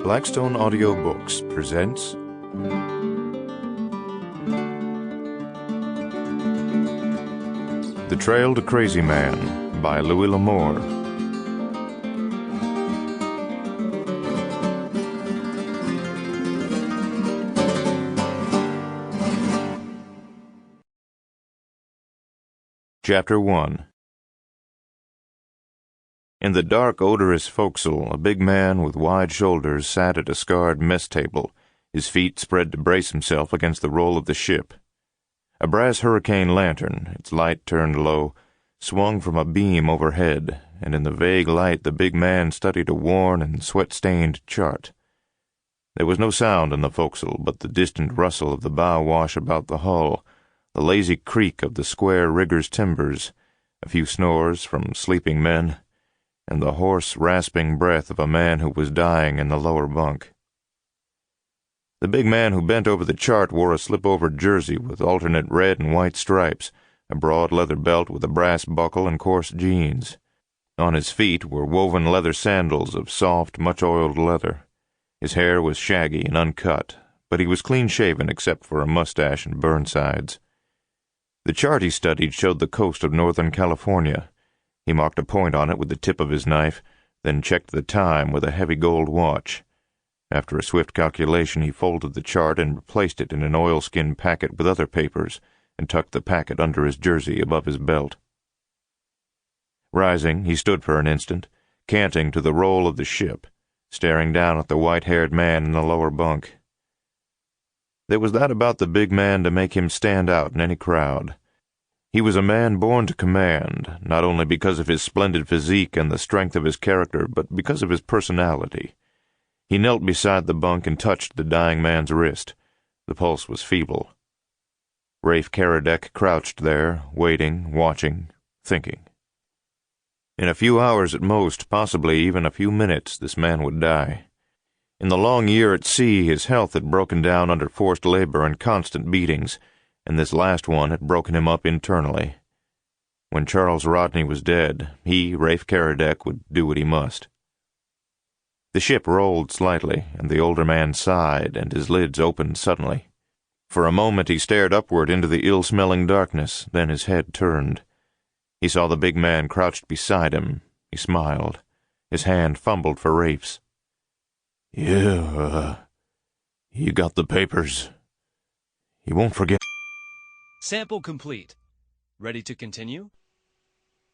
Blackstone Audiobooks presents The Trail to Crazy Man by Louis L'Amour. Chapter 1. In the dark, odorous forecastle, a big man with wide shoulders sat at a scarred mess table, his feet spread to brace himself against the roll of the ship. A brass hurricane lantern, its light turned low, swung from a beam overhead, and in the vague light the big man studied a worn and sweat-stained chart. There was no sound in the forecastle but the distant rustle of the bow wash about the hull, the lazy creak of the square rigger's timbers, a few snores from sleeping men, and the hoarse, rasping breath of a man who was dying in the lower bunk. The big man who bent over the chart wore a slip-over jersey with alternate red and white stripes, a broad leather belt with a brass buckle, and coarse jeans. On his feet were woven leather sandals of soft, much-oiled leather. His hair was shaggy and uncut, but he was clean-shaven except for a mustache and burn sides. The chart he studied showed the coast of Northern California. He marked a point on it with the tip of his knife, then checked the time with a heavy gold watch. After a swift calculation, he folded the chart and replaced it in an oilskin packet with other papers, and tucked the packet under his jersey above his belt. Rising, he stood for an instant, canting to the roll of the ship, staring down at the white-haired man in the lower bunk. There was that about the big man to make him stand out in any crowd. He was a man born to command, not only because of his splendid physique and the strength of his character, but because of his personality. He knelt beside the bunk and touched the dying man's wrist. The pulse was feeble. Rafe Keredec crouched there, waiting, watching, thinking. In a few hours at most, possibly even a few minutes, this man would die. In the long year at sea, his health had broken down under forced labor and constant beatings, and this last one had broken him up internally. When Charles Rodney was dead, he, Rafe Keredec, would do what he must. The ship rolled slightly, and the older man sighed, and his lids opened suddenly. For a moment he stared upward into the ill-smelling darkness, then his head turned. He saw the big man crouched beside him. He smiled. His hand fumbled for Rafe's. You got the papers. You won't forget. Sample complete. Ready to continue?